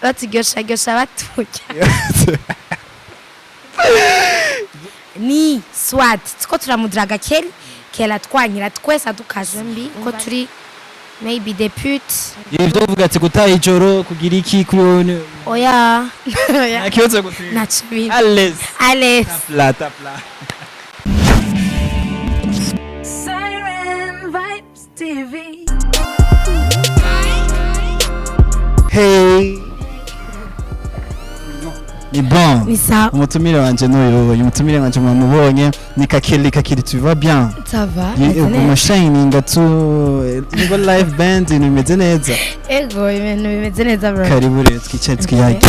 baturyosharyoshya baturya ni swat tuko turamudiraga kera twanyira twese adukaje mbi ko turi maybe des putes ibyo uvuga ati gutaha ijoro kugira iki kuri wowe oya nakibazo gutira nacho allez tapla Siren Vibes TV. hey ni bon ni ça umutumire wanje n'uyu umutumire wanje mwamubonye ni kakeli tu vas bien ça va mu shining tu ngo live band ni bimeze neza ego ibintu bimeze neza bro karibu rero twicaye twiyage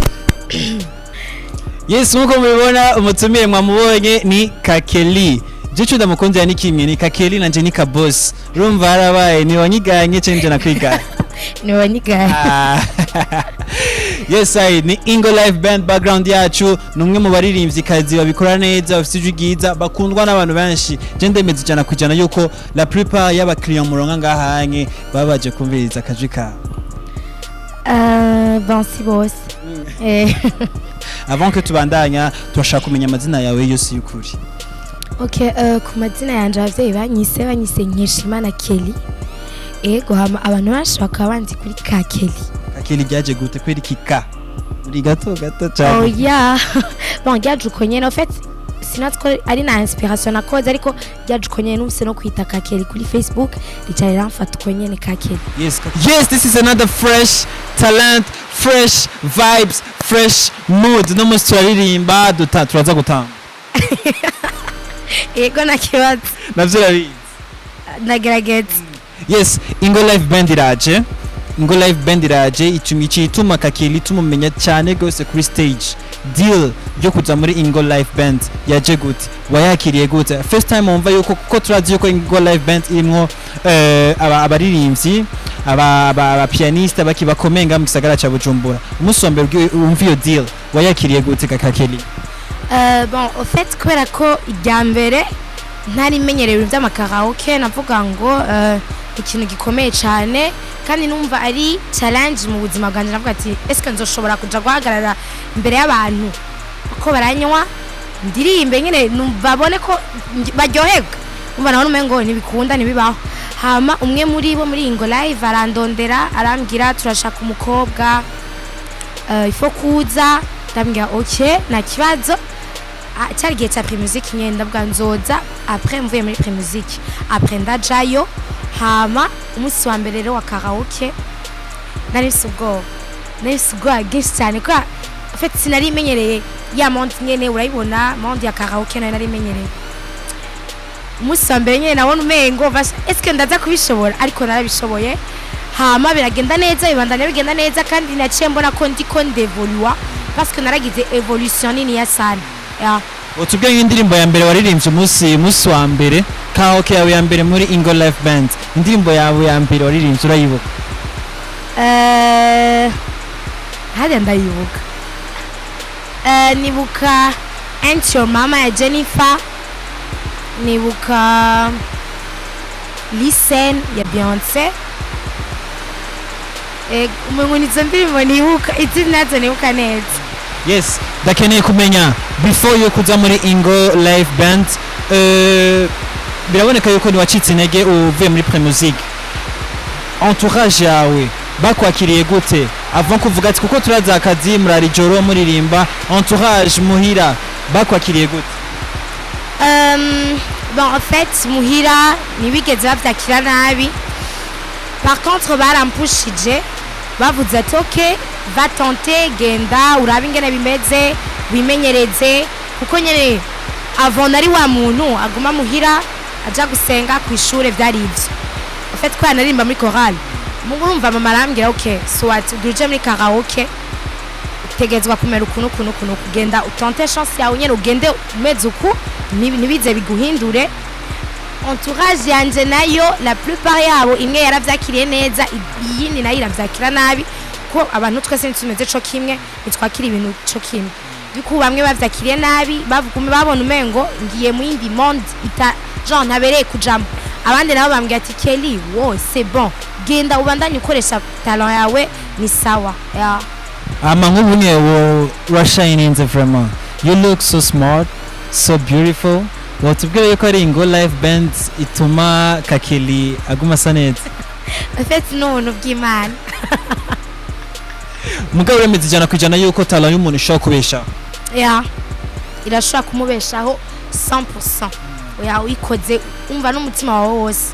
yes nkuko mubibona umutumire mwamubonye ni kakeli Jicho ndamukunze yani kimwe ni kakeli nanje ni kaboss urumva harabaye ni wanyiganye cenje nakwigana ni wanyiganye yes ni Ingo Live Band background yacu numwe mu baririmbyi kazi babikora neza bafite ijwi ryiza bakundwa n'abantu benshi je ndemeze cyane kujana yuko la plupart y'aba client muronga ngahanye babaje kumviriza akajwi ka bon si boss avant que tubandanya turashaka kumenya amazina yawe yose y'ukuri okay ku mazina yanje abavyeyi banyise Nkeshimana Kelly ego hama abantu benshi bakaba banzi kuri Kakeli ryaje gute kweri kika muri gato cyane oh yeah bon ryaje uko nyene en fait sinatko ari na inspiration nakoze ariko ryaje uko nyene n'umse no kwita Kakeli kuri Facebook ricaye ramfata uko nyene Kakeli yes this is another fresh talent fresh vibes fresh mood no musi twaririmba turaza gutanga ego nakibaza navyo ari nagerageza yes Ingo Live Band iraje ituma Kakeli tumumenya cyane gose kuri stage deal yo kuza muri Ingo Live Band yaje gute wayakiriye gute first time umva yuko kuko turazi yuko Ingo Live Band irimo abaririmbyi aba pianiste bakibakomenga mu gisagara ca Bujumbura umusombe umva iyo deal wayakiriye gute Kakeli bon au fait kubera ko ijya mbere ntari menyereye by'amakaraoke navuga ngo ikintu gikomeye cyane kandi numva ari challenge mu buzima bwanjye navuga ati eske nzoshobora kuja guhagarara imbere y'abantu ko baranywa ndirimbe nyine babone ko baryoherwa umva naho umengo ntibikunda ntibibaho hama umwe muri bo muri Ingo Live arandondera arambwira turashaka umukobwa ifo kuza ndambwira okay na kibazo cyari gihe cya pre-music nyene ndabwa nzoza après mvuye muri pre-music après ndajayo hama umunsi wa mbere rero wa karaoke nari subwo gese cyane ko en fait sinari menyereye ya monde nyene urayibona monde ya karaoke nari menyereye umunsi wa mbere nyene nabona umengo eske ndaza kubishobora ariko narabishoboye hama biragenda neza ibandanya bigenda neza kandi naciye mbona ko ndiko ndevolua parce que naragize evolution nini ya sana ya utubwiye indirimbo ya mbere waririmbye umunsi wa mbere karaoke yawe ya mbere muri Ingo Live Band indirimbo yawe ya mbere waririmbye urayibuka hada ndayibuka nibuka Ain't Your Mama ya Jennifer nibuka Listen ya Beyonce umengo nizo ndirimbo nibuka itinazo nibuka neza yes ndakeneye kumenya before yo kuza muri Ingo Live Band biraboneka yuko ni wacitse intege uvuye muri pre-music entourage yawe bakwakiriye gute avant kuvuga ati kuko turaza akazi murari joro muririmba entourage muhira bakwakiriye gute bon en fait muhira nibigeze bavyakira nabi par contre barampushije bavuze ati okay va tenter genda urabe ingene bimeze bimenyereze kuko nyene avant nari wa muntu aguma muhira aja gusenga ku ishure byari ivyo en fait kwa narimba muri chorale mugurumva mama arambwira okay so what duje muri karaoke utegezwa kumera ukuntu kugenda utante chance yawe nyene ugende umeze uku nibize biguhindure entourage yanje nayo la plupart yabo imwe yaravyakiriye neza iyindi nayo iravyakira nabi ko abantu twese tumeze co kimwe nitwakira ibintu co kimwe biko bamwe bavyakiriye nabi bavugume babona umengo ngiye mu yindi monde ita genre ntabereye kujamo abandi nabo bambwiye ati Kelly wo c'est bon genda ubandanye ukoresha talent yawe ni sawa ya ama nk'ubu nyine wo urashininze vraiment, you look so smart, so beautiful. Watubwira yuko ari Ingo Live Band ituma Kakeli aguma asa neza? afite n'ubuntu bw'Imana. Mugabo uremeza ijana ku ijana yuko talent y'umuntu ishobora kubeshaho? Ya irashobora kumubeshaho 100%. Oya uyikoze umva n'umutima wawe wose.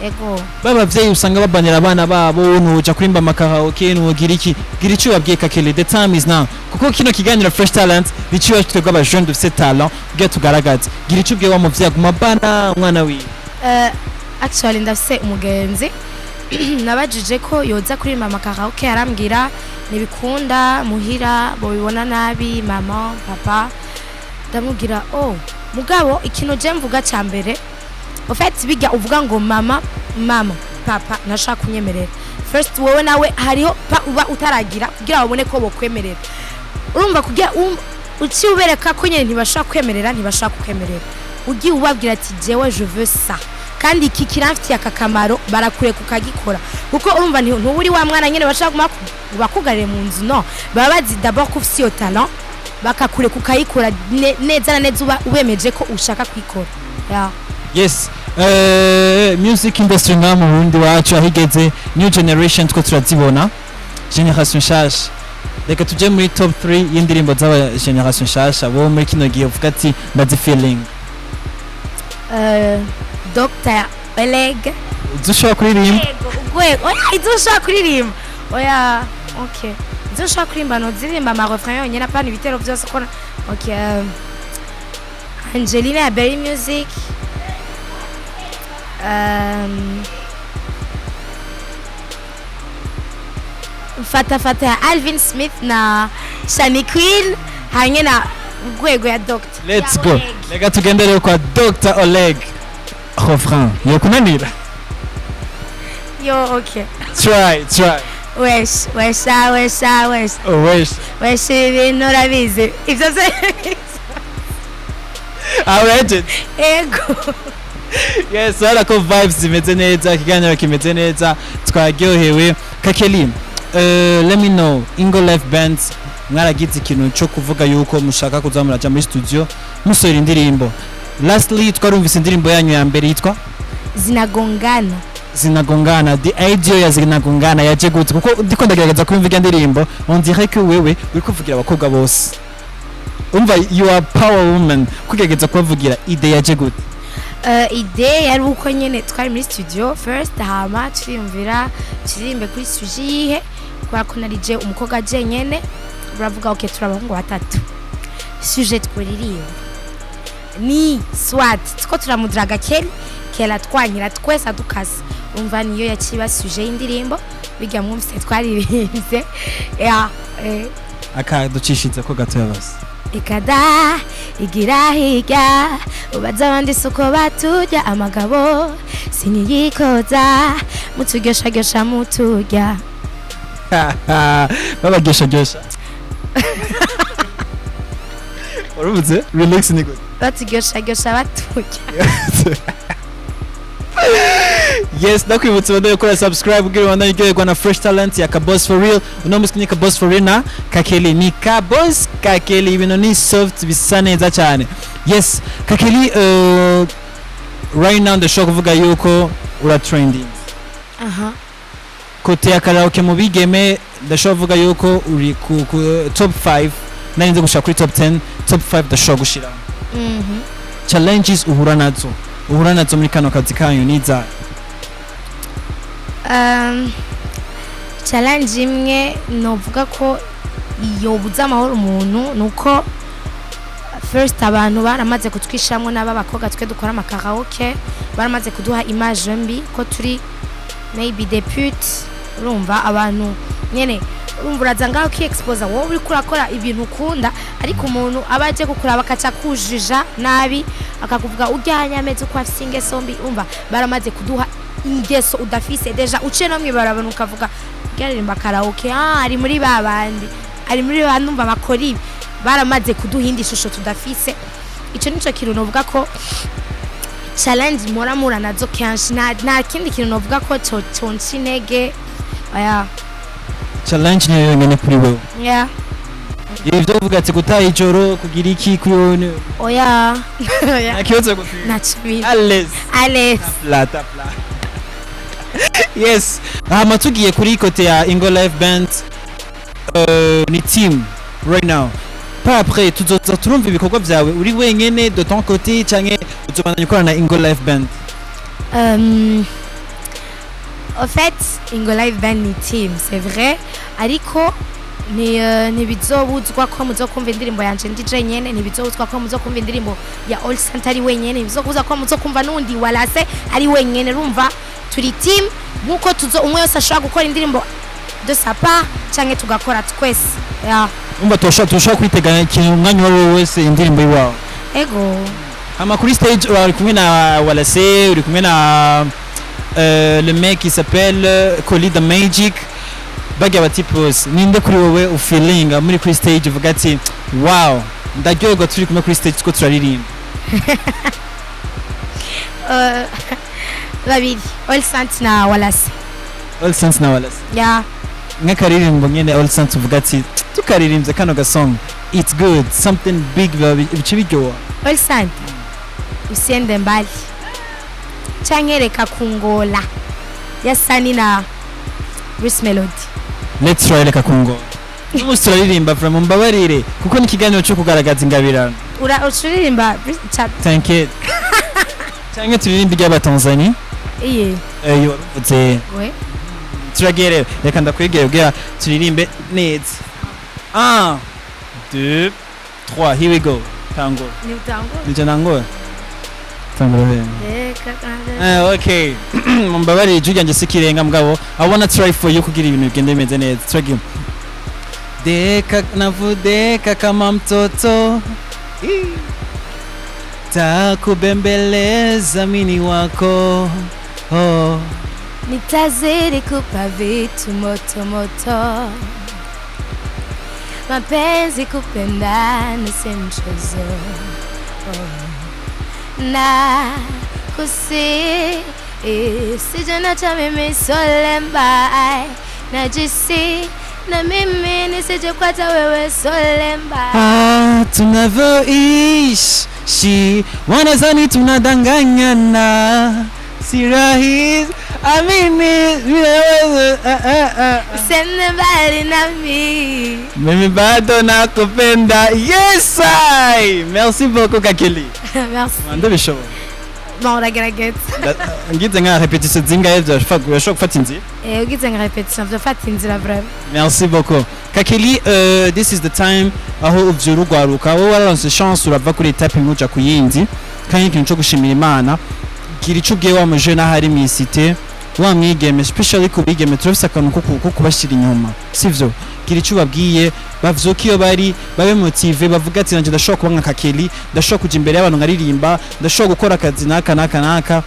Ego Babavyeyi usanga babanira abana babo nuja kurimba amakaraoke nugira iki, gira icyo babwiye Kakeli, the time is now. Kuko kino kiganiro Fresh Talent nicyo twebwe aba jeune dufite talent bwe tugaragaza. Gira icyo ubwiye wa muvyeyi aguma bana umwana wiwe. Actually ndafise umugenzi nabajije ko yoza kurimba amakaraoke, arambwira nibikunda muhira bo bibona nabi mama papa. Ndamubwira mugabo ikintu je mvuga ca mbere en fait bijya uvuga ngo mama papa nashaka kunyemerera first wowe nawe hariho uba utaragira kugira babone ko bokwemerera. Urumva kugira uci ubereka ko nyene ntibashaka kwemerera ugiye ubabwira ati jewe je veux ça kandi iki kiramfitiye akakamaro barakure kukagikora kuko urumva ntuburi wa mwana nyene bashaka bakugarire mu nzu no baba bazi d'abord ko ufite iyo talent bakakure kukayikora neza na neza ubemeje ko ushaka kwikora. Yeah. Yes, music industry nga mu Burundi wacu ahigeze new generation two turazibona, generation nshasha. Reka tuje muri top 3 y'indirimbo z'aba generation nshasha bo muri kino gihe uvuga ati ndazi feeling. Dr. Oleg Uzushobora kuririmba? Izushobora kuririmba. Oya, okay. Izushobora kuririmba no zirimba ama refrain yonyine apana ibitero byose ko okay. Angelina ya Berry Music. Fata ya Alvin Smith na Shani Queen hanye na Gwego ya Dr. Let's go. Reka tugendere kwa Dr. Oleg. Refrain yo kunanira? Yo okay. Try. Wesh. Wesh ibintu urabizi. Ivyo se. Alright. Ego. Yes, ko vibes zimeze neza, kiganiro kimeze neza, twaryohewe. Kakeli, let me know, Ingo Live Band mwaragize ikintu cyo kuvuga yuko mushaka kuzamuraja muri studio musohora indirimbo. Lastly twarumvise indirimbo yanyu ya mbere yitwa Zinagongana. The idea ya Zinagongana yaje gute? Kuko ndiko ndagerageza kumva indirimbo on dirait que wewe uri kuvugira abakobwa bose. Umva you are power woman kugerageza kuvugira ide yaje gute? Ide yari uko nyene twari muri studio first hama twiyumvira turimbe kuri sujet yihe kwa kunarije umukobwa je nyene baravuga okay turabahungu batatu sujet tworirimba ni swat two turamudraga kela twanyira twese dukase umva niyo yaciba sujet y'indirimbo biga mwumvise twaririmbye akaducishize ko gato yabase ikada igira higa ubaza abandi suko batujya amagabo siniyikoza mutugesha mutujya babagesha urubuze relax ni good batugesha batujya. Yes, ndakwibutsa bado gukora subscribe kugira ngo ndayigwe na Fresh Talent ya Kaboss for real. Uno musikini Kaboss for real na Kakeli ni Kaboss Kakeli ibintu ni soft bisa neza cyane. Yes, Kakeli right now ndashaka kuvuga yuko ura trending. Kote ya karaoke mu bigeme ndashaka kuvuga yuko uri ku top 5 narinze gushaka kuri top 10, top 5 ndashaka gushira. Challenges uhura nazo muri kano kazi kanyu niza? Challenge imwe novuga ko yobuza amahoro umuntu nuko first abantu baramaze kutwishamwe n'abakobwa twe dukora amakaraoke baramaze kuduha image mbi ko turi maybe des putes. Urumva abantu nyene urumva uraza ngaho ki expose wowe uri kurakora ibintu ukunda ariko umuntu abaje kukuraba akaca kujija nabi akakuvuga ujyanye ameze uko afise ingeso mbi. Umva baramaze kuduha ingeso udafise deja uce no mwibarabana ukavuga garirimba karaoke ari muri babandi numva bakora baramaze kuduhinda ishusho tudafise. Ico nico kintu novuga ko challenge mura nazo kenshi nta kindi kintu novuga ko consinege challenge niyo yonyene kuri wewe yeah ivyo uvuga ati gutaha ijoro kugira iki kuri wewe oya oya nakibazo gufira nacho Alex plata yes hama tugiye kuri kote ya Ingo Live Band ni team right now pas après tuzoza turumva ibikorwa vyawe uri wenyene de ton côté canke uzobandanya ukora na Ingo Live Band en fait Ingo Live Band ni team c'est vrai ariko ntibizobuzwa ko muzokumva indirimbo yanje ndi jenyene ntibizobuzwa ko muzokumva indirimbo ya All Center ari wenyene ntibizobuzwa ko muzokumva nundi walase ari wenyene rumva turi team nkuko umwe yose ashobora gukora indirimbo de sa part canke tugakora twese ya umva tushobora kwiteganya ikintu umwanya wari wese indirimbo iwawe ego hama kuri stage uri kumwe na walase uri kumwe na le mec qui s'appelle Collie the Magic bajya batipos ninde kuri wowe ufeeling muri kuri stage uvuga ati wow ndaryoherwa turi kumwe kuri stage ko turaririmba babiri All Saints na Wallace All Saints na Wallace yeah nk'akaririmbo nyene All Saints uvuga ati tukaririmbye kano gasong it's good something big bice biryoha All Saints usiende mbali canke reka kungola ya Sani na Bruce Melody let's try reka kungola n'umunsi turaririmba vraiment mbabarire kuko ni ikiganiro cyo kugaragaza ingabirano uraririmba thank you canke turirimba ry'abatanzania iye waruvuze we turagere reka ndakwegera ubwira turirimbe neza 1 2 3 here we go tango ni utango nije nango tango okay mumbabarire ijwi ryanje sikirenga mugabo I wanna try for you kugira ibintu bigende bimeze neza turagire deka navudeka kama mtoto takubembeleza mini wako oh nitazidi kupa vitu moto moto mapenzi kupendana si mchezo na sijana cha mimi solemba najisi na mimi nisije kwata wewe solemba tunavyoishi wanazani tunadanganyana si rahisi amini usende mbali nami mimi bado nakupenda yes I merci beaucoup Kakeli merci mande bishoboye bon uragerageza ngize nka repetition zingahe vyashobora gufata inzira ugize nka repetition vyafata inzira vraiment merci beaucoup Kakeli this is the time aho uvyura ugwaruka wowe wararonse chance urava kuri etape imwe uja kuyindi kandi ikintu cyo gushimira Imana gira ico ubwiye wa mujene ahari mw'isite wa mwigeme especially ku bigeme turafise akantu ko kubashira inyuma sivyo gira ico babwiye bavyuka iyo bari babe motive bavuga ati nanje ndashobora kuba nka Kakeli ndashobora kuja imbere y'abantu nkaririmba ndashobora gukora akazi naka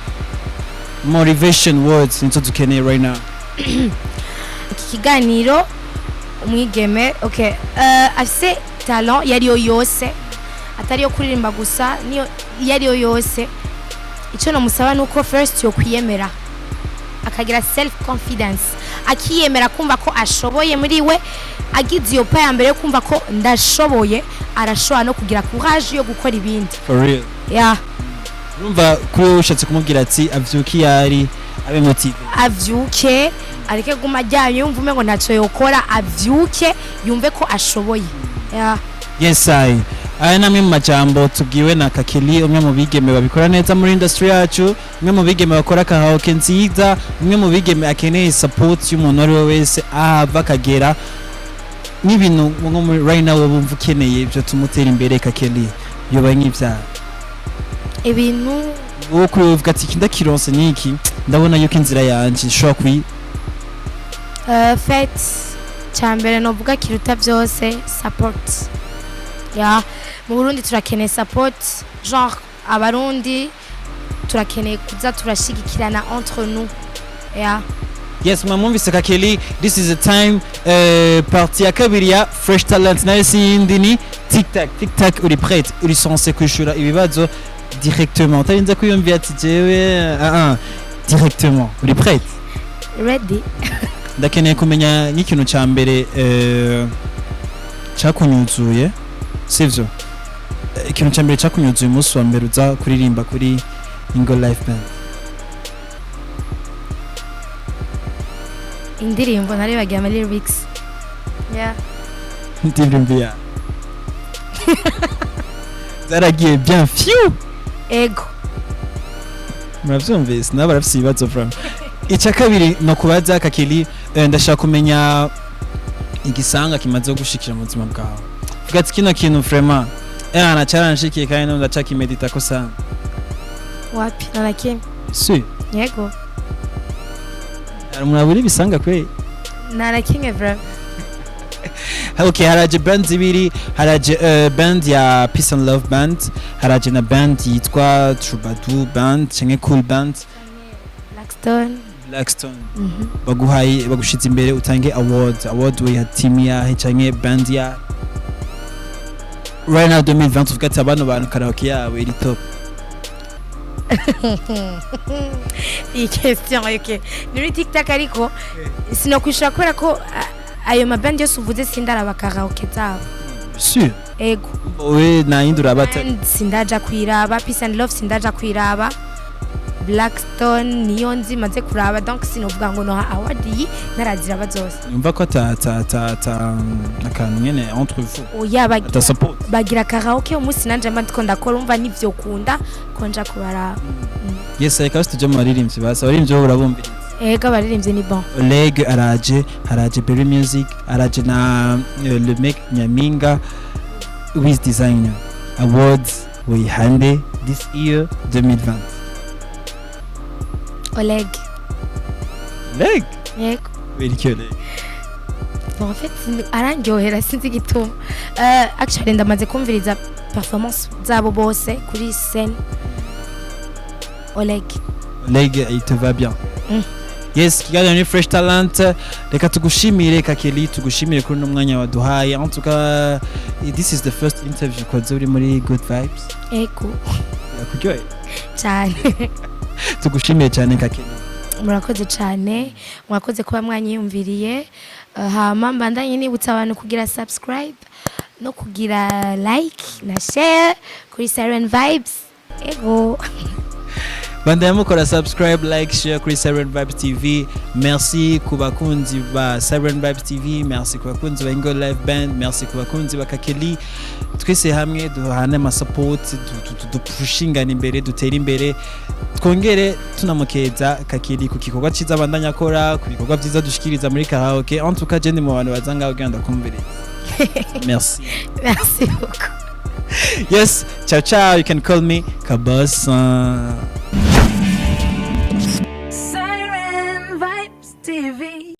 motivation words nizo dukeneye right now iki kiganiro umwigeme okay afise talent yariyo yose atari yo kuririmba gusa niyo yariyo yose icyo namusaba nuko first yo kwiyemera akagira self confidence akiyemera kumva ko ashoboye muri we agize iyo pa ya mbere kumva ko ndashoboye arashobora no kugira courage yo gukora ibindi for real yeah urumva kuri ushatse kumubwira ati avyuki yari abe motive avyuke areke guma ajyanye yumva umengo ntacyo yokora avyuke yumve ko ashoboye yeah yes I aya namwe mu majambo tubwiwe na Kakeli umwe mu bigeme babikora neza muri industry yacu umwe mu bigeme bakora karaoke nziza umwe mu bigeme akeneye support y'umuntu ari we wese ahava kagera n'ibintu nko muri right now bumva ukeneye byo tumutera imbere Kakeli yoba nk'ivya ibintu wo kuvuga ati kindakironse niki ndabona yuko inzira yanje ishobora kwi fait cyambere no vuga kiruta byose support ya mu Burundi turakeneye support genre abarundi turakeneye kuza turashigikirana entre nous ya yes mwumvise Kakeli this is the time partie ya kabiri ya Fresh Talent nayo sindi ni tic tac uri prête uri censé kwishura ibibazo directement tarinza kuyumvira ati jewe directement uri prête ready ndakeneye kumenya nk'ikintu cya mbere cyakunyuzuye sivyo ikintu cya mbere cyakunyuzuye umunsi wa mbere uza kuririmba kuri Ingo Live Band. indirimbo narebaga ama lyrics yeah ndirimbo ya zaragiye bien fiu ego muravyumvise nabo barafise ibibazo from icya kabiri no kubaza Kakili ndashaka kumenya igisanga kimaze gushikira mu buzima bwawe vuga ati kino kintu vraiment ana challenge kandi no ndachaka imedita ko sana wapi narakim si yego muraburi bisanga kwe narakim evra okay haraje band zibiri haraje band ya Peace and Love Band haraje na band yitwa Troubadour Band cyangwa Cool Band Blackstone baguhaye bagushize imbere utange award we had team ya cyangwa band ya right now 2020 uvuga ati abantu karaoke yawe iri top. iyi question okay ni TikTok ariko sinokwishura kubera ko ayo maband yose uvuze sindaraba karaoke zabo sûr ego we na indura bata sindaja kwiraba Peace and Love sindaja kwiraba Blackstone niyo nzi maze kuraba donc sinovuga ngo no award yi narazira bazose umva ko ta akantu nyene entre vous oya bagira karaoke umunsi nanje mba ndiko ndakora umva nivyo kunda konja kubaraba yes reka tujye mu baririmbyi basa baririmbyi bo urabumvira ega baririmbyi ni bon Oleg haraje Berry Music haraje na le mec Nyaminga with designer awards we hande this year 2020 Oleg yego Oleg bon en fait arangyohera sinzi gituma actually ndamaze kumviriza performance zabo bose kuri scène Oleg il te va bien yes kigali ni fresh talent reka tugushimire Kakeli tugushimire kuri no mwanya waduhaye en tout cas this is the first interview koze uri muri Good Vibes ego yakuryoye cyane tugushimiye cyane Kakeli murakoze cyane mwakoze kuba mwanyiyumviriye hama mbandanye nibutsa abantu kugira subscribe no kugira like na share kuri Siren Vibes ego bandanya mukora subscribe like share kuri Siren Vibes TV merci ku bakunzi ba Siren Vibes TV merci ku bakunzi ba Ingo Live Band merci ku bakunzi ba Kakeli twese hamwe duhane ama support dupushingana imbere dutera imbere twongere tunamukeza Kakeli ku gikorwa cyiza abandanya akora ku bikorwa byiza dushikiriza muri karaoke en tout cas je ndi mu bantu bazanga uganda kumvira merci beaucoup yes ciao you can call me Kabasa Siren Vibes TV.